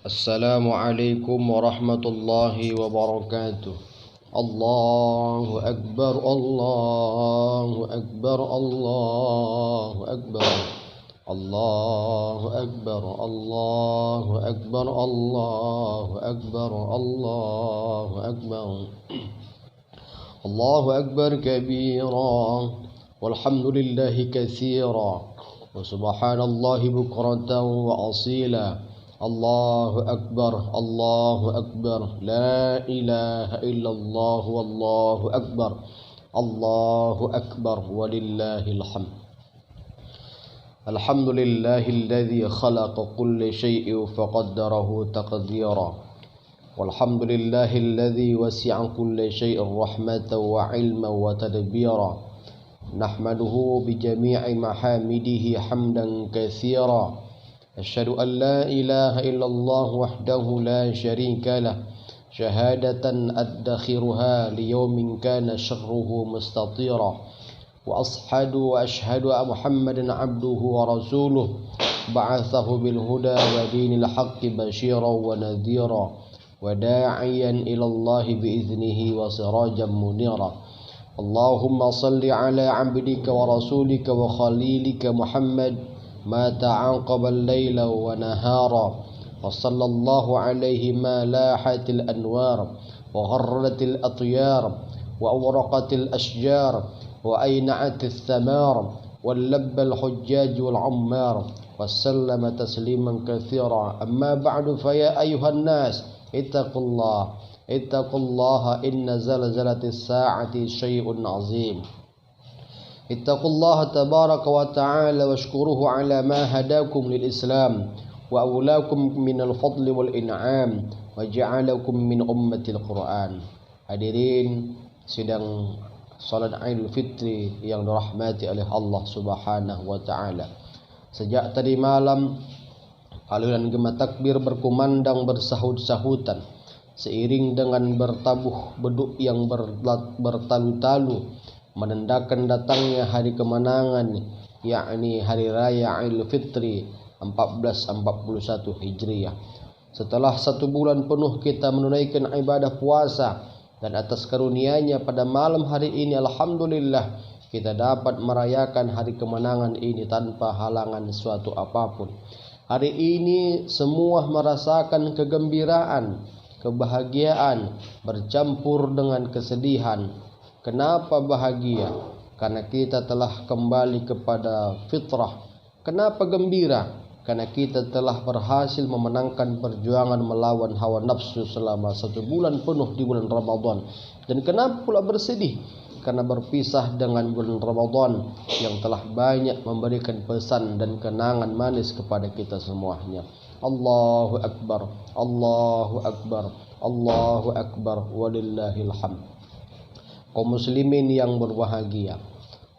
Assalamualaikum warahmatullahi wabarakatuh. Allahu Akbar, Allahu Akbar, Allahu Akbar, Allahu Akbar, Allahu Akbar, Allahu Akbar, Allahu Akbar, Allahu Akbar kabira, walhamdulillahi katsira, wa subhanallahi bukratan wa asila. Allahu Akbar, Allahu Akbar, la ilaha illallah, wallahu Akbar, Allahu Akbar, walillahil hamd. Alhamdulillahilladzi khalaqa kulla syai'in faqaddarahu taqdira. Walhamdulillahilladzi wasi'a kulla syai'in rahmatan wa 'ilman wa tadbira. Nahmaduhu bi jami'i mahamidihi hamdan katsira. Asyhadu an la ilaha illallah wahdahu la syarika lah, syahadatan addakhiruha liyaumin kana syarruhu mustatira. Wa ashhadu Muhammadan abduhu wa rasuluh, ba'athahu bil huda wa dinil haqqi basyiran wa nadhira, wa da'iyan ila Allah bi iznihi wa sirajan munira. Allahumma salli ala 'abdika wa rasulika wa khalilika Muhammad ما تعاقب الليل ونهارا، وصلى الله عليه ما لاحت الأنوار وغرت الأطيار وأورقت الأشجار وأينعت الثمار واللب الحجاج والعمار، وسلم تسليما كثيرا. أما بعد، فيا أيها الناس اتقوا الله إن زلزلة الساعة شيء عظيم. اتقوا الله تبارك وتعالى واشكروه على ما هداكم للإسلام وأولاكم من الفضل والإنعام وجعلكم من أمة القرآن. Hadirin sidang salat Idul Fitri yang dirahmati oleh Allah Subhanahu wa taala. Sejak tadi malam alunan gema takbir berkumandang bersahut-sahutan seiring dengan bertabuh beduk yang bertalu-talu menandakan datangnya hari kemenangan, yakni hari raya Idul Fitri 1441 Hijriah. Setelah 1 bulan penuh kita menunaikan ibadah puasa, dan atas karunia-Nya pada malam hari ini alhamdulillah kita dapat merayakan hari kemenangan ini tanpa halangan suatu apapun. Hari ini semua merasakan kegembiraan, kebahagiaan bercampur dengan kesedihan. Kenapa bahagia? Karena kita telah kembali kepada fitrah. Kenapa gembira? Karena kita telah berhasil memenangkan perjuangan melawan hawa nafsu selama 1 bulan penuh di bulan Ramadan. Dan kenapa pula bersedih? Karena berpisah dengan bulan Ramadan yang telah banyak memberikan pesan dan kenangan manis kepada kita semuanya. Allahu Akbar, Allahu Akbar, Allahu Akbar, walillahil hamd. Kaum muslimin yang berbahagia,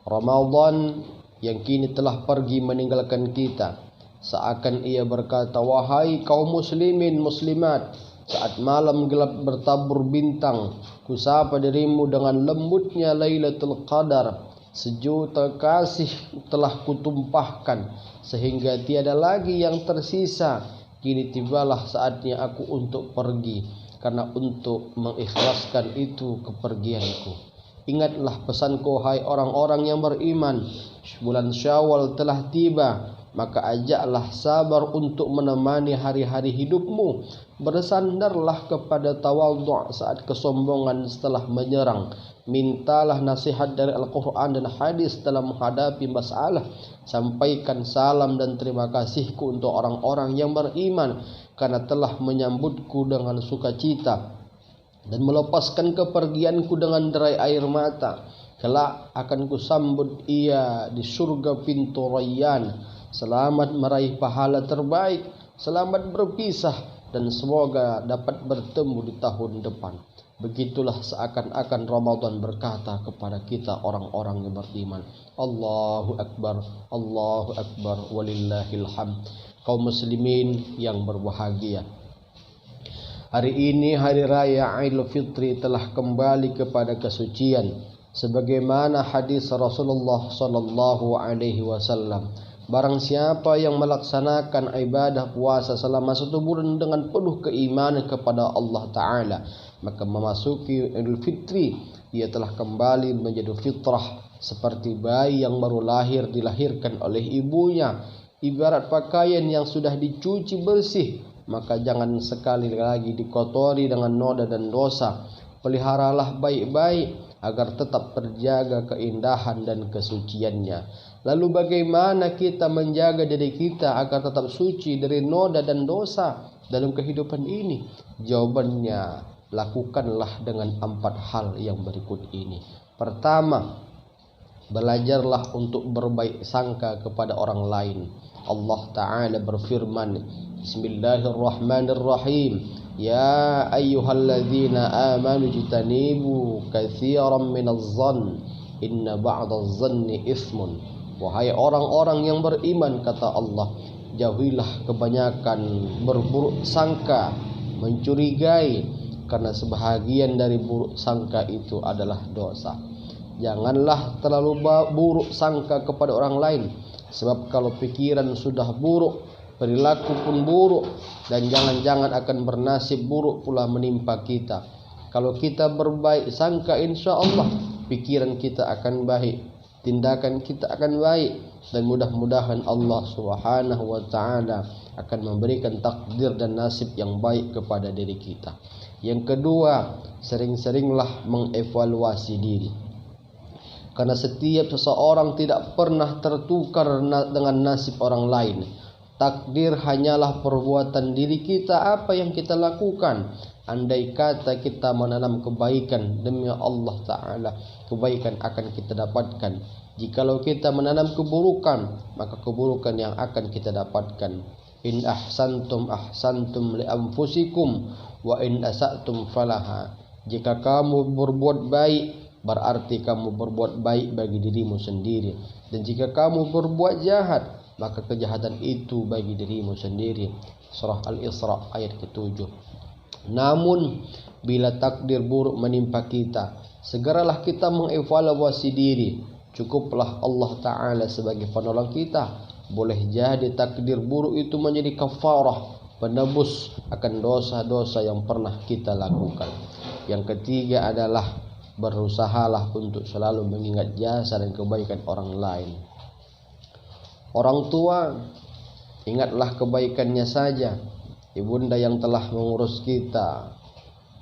Ramadan yang kini telah pergi meninggalkan kita, seakan ia berkata, wahai kaum muslimin muslimat, saat malam gelap bertabur bintang, kusapa dirimu dengan lembutnya Lailatul Qadar. Sejuta kasih telah kutumpahkan sehingga tiada lagi yang tersisa. Kini tibalah saatnya aku untuk pergi, karena untuk mengikhlaskan itu kepergianku. Ingatlah pesanku, hai orang-orang yang beriman, bulan Syawal telah tiba, maka ajaklah sabar untuk menemani hari-hari hidupmu. Bersandarlah kepada tawadhu' saat kesombongan telah menyerang. Mintalah nasihat dari Al-Quran dan hadis dalam menghadapi masalah. Sampaikan salam dan terima kasihku untuk orang-orang yang beriman, karena telah menyambutku dengan sukacita dan melepaskan kepergianku dengan derai air mata. Kelak akan kusambut ia di surga pintu Rayyan. Selamat meraih pahala terbaik, selamat berpisah, dan semoga dapat bertemu di tahun depan. Begitulah seakan-akan Ramadan berkata kepada kita orang-orang yang beriman. Allahu Akbar, Allahu Akbar, walillahil hamd. Kaum muslimin yang berbahagia, hari ini hari raya Idul Fitri telah kembali kepada kesucian sebagaimana hadis Rasulullah sallallahu alaihi wasallam. Barang siapa yang melaksanakan ibadah puasa selama 1 bulan dengan penuh keimanan kepada Allah Ta'ala, maka memasuki Idul Fitri, ia telah kembali menjadi fitrah seperti bayi yang baru lahir dilahirkan oleh ibunya. Ibarat pakaian yang sudah dicuci bersih, maka jangan sekali lagi dikotori dengan noda dan dosa. Peliharalah baik-baik agar tetap terjaga keindahan dan kesuciannya. Lalu bagaimana kita menjaga diri kita agar tetap suci dari noda dan dosa dalam kehidupan ini? Jawabannya, lakukanlah dengan 4 hal yang berikut ini. Pertama, belajarlah untuk berbaik sangka kepada orang lain. Allah Ta'ala berfirman, Bismillahirrahmanirrahim, Ya ayyuhalladzina amanu jitanibu katsiran minadh-dhann inna ba'dadh-dhanni itsmun. Wahai orang-orang yang beriman, kata Allah, jauhilah kebanyakan berburuk sangka, mencurigai, karena sebahagian dari buruk sangka itu adalah dosa. Janganlah terlalu buruk sangka kepada orang lain, sebab kalau pikiran sudah buruk, perilaku pun buruk, dan jangan-jangan akan bernasib buruk pula menimpa kita. Kalau kita berbaik sangka, insya Allah pikiran kita akan baik, tindakan kita akan baik, dan mudah-mudahan Allah Subhanahu wa Ta'ala akan memberikan takdir dan nasib yang baik kepada diri kita. Yang kedua, sering-seringlah mengevaluasi diri, karena setiap seseorang tidak pernah tertukar dengan nasib orang lain. Takdir hanyalah perbuatan diri kita, apa yang kita lakukan. Andai kata kita menanam kebaikan, demi Allah Ta'ala kebaikan akan kita dapatkan. Jikalau kita menanam keburukan, maka keburukan yang akan kita dapatkan. In ahsantum ahsantum li anfusikum wa in asatum falaha. Jika kamu berbuat baik, berarti kamu berbuat baik bagi dirimu sendiri, dan jika kamu berbuat jahat, maka kejahatan itu bagi dirimu sendiri. Surah Al-Isra ayat ke-7. Namun bila takdir buruk menimpa kita, segeralah kita mengevaluasi diri. Cukuplah Allah Ta'ala sebagai penolong kita. Boleh jadi takdir buruk itu menjadi kafarah, penebus akan dosa-dosa yang pernah kita lakukan. Yang ketiga adalah berusahalah untuk selalu mengingat jasa dan kebaikan orang lain. Orang tua, ingatlah kebaikannya saja. Ibunda yang telah mengurus kita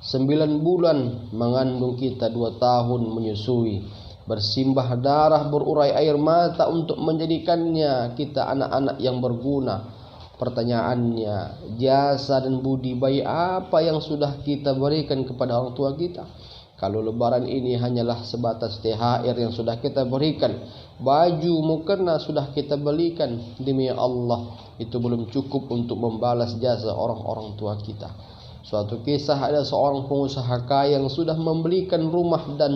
9 bulan, mengandung kita 2 tahun menyusui, bersimbah darah, berurai air mata untuk menjadikannya kita anak-anak yang berguna. Pertanyaannya, jasa dan budi baik apa yang sudah kita berikan kepada orang tua kita? Kalau lebaran ini hanyalah sebatas THR yang sudah kita berikan, baju mukena sudah kita belikan, demi Allah itu belum cukup untuk membalas jasa orang-orang tua kita. Suatu kisah, ada seorang pengusaha kaya yang sudah membelikan rumah dan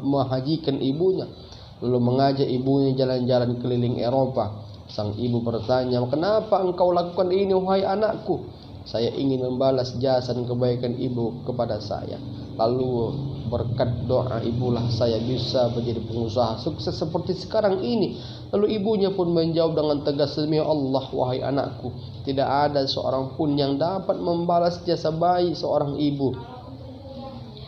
menghajikan ibunya, lalu mengajak ibunya jalan-jalan keliling Eropa. Sang ibu bertanya, kenapa engkau lakukan ini wahai anakku? Saya ingin membalas jasa dan kebaikan ibu kepada saya. Lalu berkat doa ibulah saya bisa menjadi pengusaha sukses seperti sekarang ini. Lalu ibunya pun menjawab dengan tegas, demi Allah wahai anakku, tidak ada seorang pun yang dapat membalas jasa baik seorang ibu.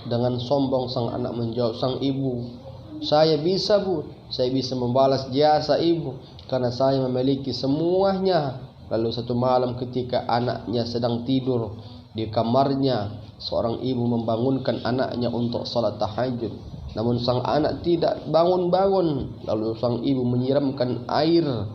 Dengan sombong sang anak menjawab, sang ibu, saya bisa bu, saya bisa membalas jasa ibu karena saya memiliki semuanya. Lalu satu malam ketika anaknya sedang tidur di kamarnya, seorang ibu membangunkan anaknya untuk salat tahajud. Namun sang anak tidak bangun-bangun. Lalu sang ibu menyiramkan air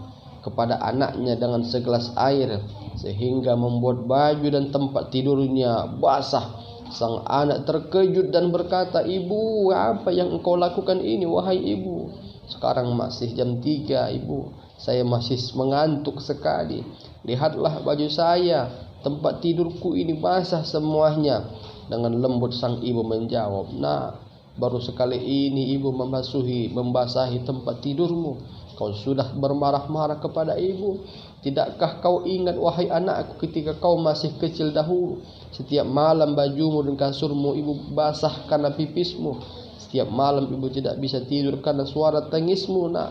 kepada anaknya dengan segelas air, sehingga membuat baju dan tempat tidurnya basah. Sang anak terkejut dan berkata, ibu, apa yang engkau lakukan ini wahai ibu? Sekarang masih jam 3 ibu, saya masih mengantuk sekali. Lihatlah baju saya, tempat tidurku ini basah semuanya. Dengan lembut sang ibu menjawab, nah, baru sekali ini ibu membasahi tempat tidurmu, kau sudah bermarah-marah kepada ibu. Tidakkah kau ingat wahai anakku ketika kau masih kecil dahulu, setiap malam bajumu dan kasurmu ibu basah karena pipismu. Setiap malam ibu tidak bisa tidur karena suara tangismu nak.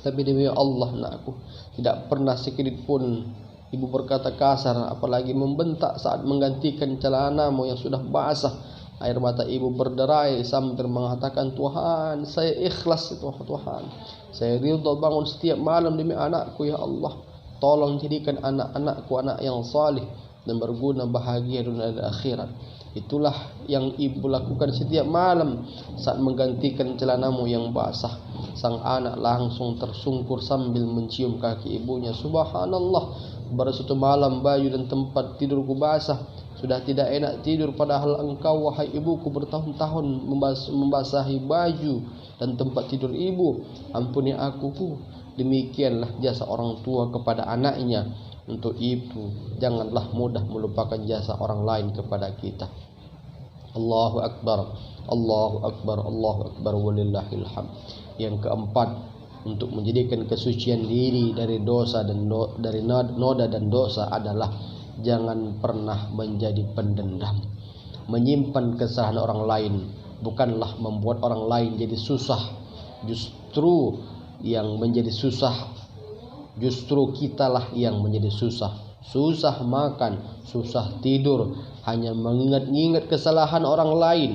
Tapi demi Allah anakku, tidak pernah sedikit pun ibu berkata kasar, apalagi membentak saat menggantikan celanamu yang sudah basah. Air mata ibu berderai sambil mengatakan, Tuhan, saya ikhlas Tuhan. Saya ridha bangun setiap malam demi anakku, ya Allah. Tolong jadikan anak-anakku anak yang salih dan berguna bahagia dunia dan akhirat. Itulah yang ibu lakukan setiap malam saat menggantikan celanamu yang basah. Sang anak langsung tersungkur sambil mencium kaki ibunya. Subhanallah, baru satu malam baju dan tempat tidurku basah. Sudah tidak enak tidur, padahal engkau wahai ibuku bertahun-tahun membasahi baju dan tempat tidur ibu. Ampuni aku. Demikianlah jasa orang tua kepada anaknya. Untuk itu janganlah mudah melupakan jasa orang lain kepada kita. Allahu Akbar, Allahu Akbar, Allahu Akbar, walillahil hamd. Yang keempat, untuk menjadikan kesucian diri dari dosa dan dari noda dan dosa adalah jangan pernah menjadi pendendam. Menyimpan kesalahan orang lain bukanlah membuat orang lain jadi susah. Justru yang menjadi susah, justru kitalah yang menjadi susah. Susah makan, susah tidur, hanya mengingat-ingat kesalahan orang lain.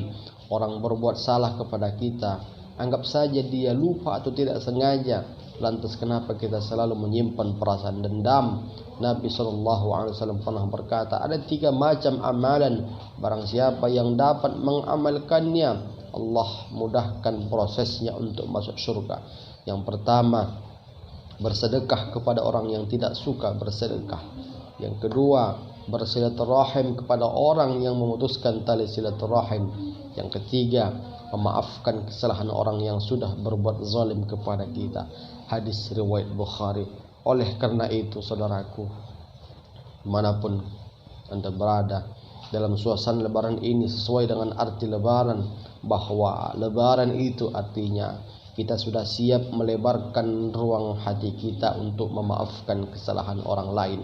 Orang berbuat salah kepada kita, anggap saja dia lupa atau tidak sengaja. Lantas kenapa kita selalu menyimpan perasaan dendam? Nabi SAW pernah berkata, ada 3 macam amalan, barang siapa yang dapat mengamalkannya, Allah mudahkan prosesnya untuk masuk surga. Yang pertama, bersedekah kepada orang yang tidak suka bersedekah. Yang kedua, bersilaturahim kepada orang yang memutuskan tali silaturahim. Yang ketiga, memaafkan kesalahan orang yang sudah berbuat zalim kepada kita. Hadis riwayat Bukhari. Oleh karena itu, saudaraku, dimanapun Anda berada, dalam suasana lebaran ini sesuai dengan arti lebaran, bahwa lebaran itu artinya kita sudah siap melebarkan ruang hati kita untuk memaafkan kesalahan orang lain.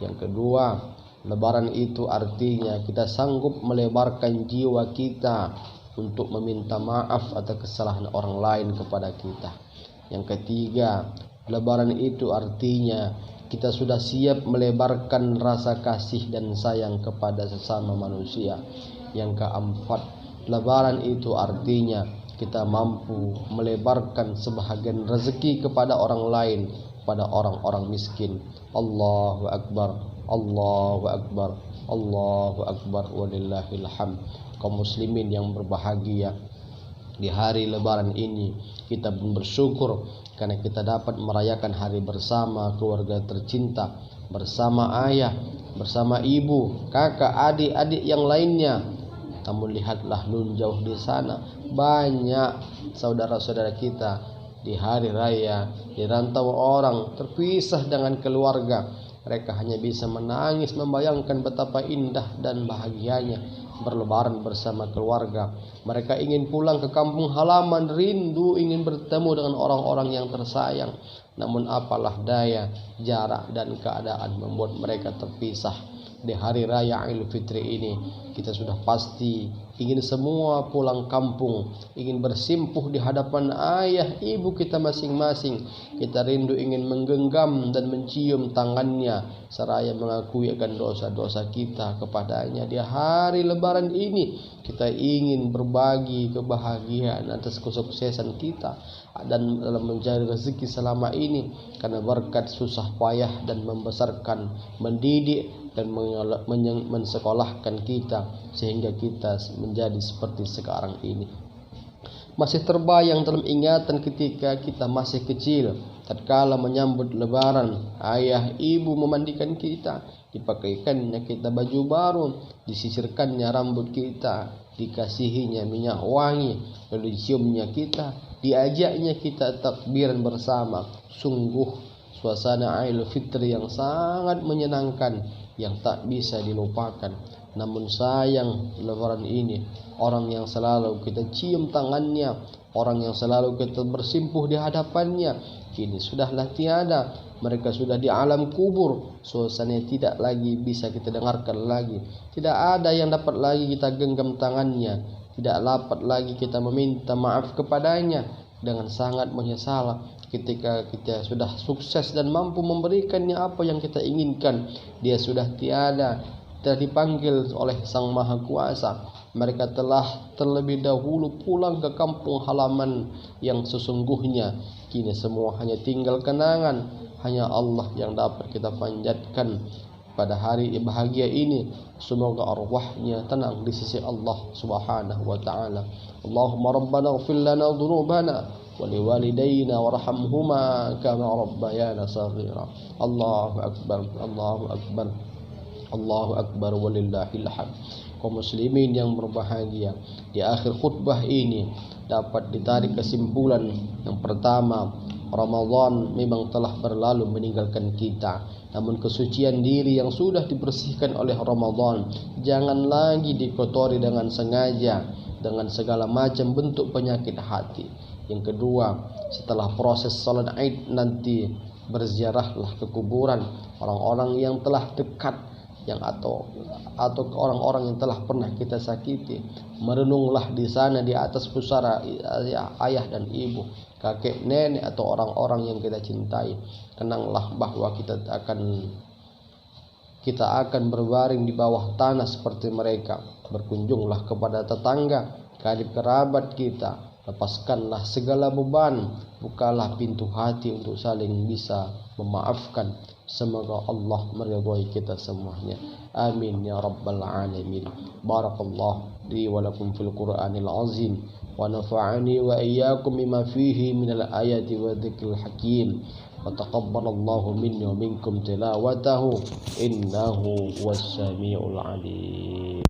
Yang kedua, lebaran itu artinya kita sanggup melebarkan jiwa kita untuk meminta maaf atas kesalahan orang lain kepada kita. Yang ketiga, lebaran itu artinya kita sudah siap melebarkan rasa kasih dan sayang kepada sesama manusia. Yang keempat, lebaran itu artinya kita mampu melebarkan sebahagian rezeki kepada orang lain, pada orang-orang miskin. Allahu Akbar, Allahu Akbar, Allahu Akbar, walillahil hamd. Kaum muslimin yang berbahagia, di hari lebaran ini kita pun bersyukur karena kita dapat merayakan hari bersama keluarga tercinta, bersama ayah, bersama ibu, kakak, adik-adik yang lainnya. Namun lihatlah nun jauh di sana, banyak saudara-saudara kita di hari raya di rantau orang, terpisah dengan keluarga. Mereka hanya bisa menangis membayangkan betapa indah dan bahagianya berlebaran bersama keluarga. Mereka ingin pulang ke kampung halaman, rindu ingin bertemu dengan orang-orang yang tersayang. Namun apalah daya, jarak dan keadaan membuat mereka terpisah. Di hari raya Idul Fitri ini kita sudah pasti ingin semua pulang kampung, ingin bersimpuh di hadapan ayah ibu kita masing-masing. Kita rindu ingin menggenggam dan mencium tangannya seraya mengakui akan dosa-dosa kita kepadanya. Di hari lebaran ini kita ingin berbagi kebahagiaan atas kesuksesan kita dan dalam mencari rezeki selama ini, karena berkat susah payah dan membesarkan, mendidik dan mensekolahkan kita sehingga kita menjadi seperti sekarang ini. Masih terbayang dalam ingatan ketika kita masih kecil, tatkala menyambut lebaran, ayah ibu memandikan kita, dipakaikannya kita baju baru, disisirkannya rambut kita, dikasihinya minyak wangi, lalu diciumnya kita, diajaknya kita takbiran bersama. Sungguh suasana Idul Fitri yang sangat menyenangkan, yang tak bisa dilupakan. Namun sayang, lebaran ini orang yang selalu kita cium tangannya, orang yang selalu kita bersimpuh di hadapannya, kini sudahlah tiada. Mereka sudah di alam kubur. Suasana tidak lagi bisa kita dengarkan lagi. Tidak ada yang dapat lagi kita genggam tangannya. Tidak dapat lagi kita meminta maaf kepadanya. Dengan sangat menyesal ketika kita sudah sukses dan mampu memberikannya apa yang kita inginkan, dia sudah tiada, telah dipanggil oleh Sang Maha Kuasa. Mereka telah terlebih dahulu pulang ke kampung halaman yang sesungguhnya. Kini semua hanya tinggal kenangan. Hanya Allah yang dapat kita panjatkan pada hari bahagia ini. Semoga arwahnya tenang di sisi Allah Subhanahu wa taala. Allahumma rabbana ighfir lana dhunubana wa liwalidayna warhamhuma kama rabbayana shaghira. Allahu akbar, Allahu akbar, Allahu akbar walillahil hamd. Kaum muslimin yang berbahagia, di akhir khutbah ini dapat ditarik kesimpulan yang pertama, Ramadan memang telah berlalu meninggalkan kita. Namun kesucian diri yang sudah dibersihkan oleh Ramadan jangan lagi dikotori dengan sengaja dengan segala macam bentuk penyakit hati. Yang kedua, setelah proses salat Id nanti berziarahlah ke kuburan orang-orang yang telah dekat atau orang-orang yang telah pernah kita sakiti. Merenunglah di sana di atas pusara ayah dan ibu, kakek, nenek atau orang-orang yang kita cintai. Kenanglah bahwa kita akan berbaring di bawah tanah seperti mereka. Berkunjunglah kepada tetangga, karib kerabat kita. Lepaskanlah segala beban, bukalah pintu hati untuk saling bisa memaafkan. Semoga Allah meridhai kita semuanya. Amin ya rabbal alamin. Barakallahu li wa lakum fil Qur'anil azim wa nafa'ani wa iyyakum bima fihi minal ayati wa dzikril hakim. Wa taqabbalallahu minni wa minkum tilawatahu innahu was samiul alim.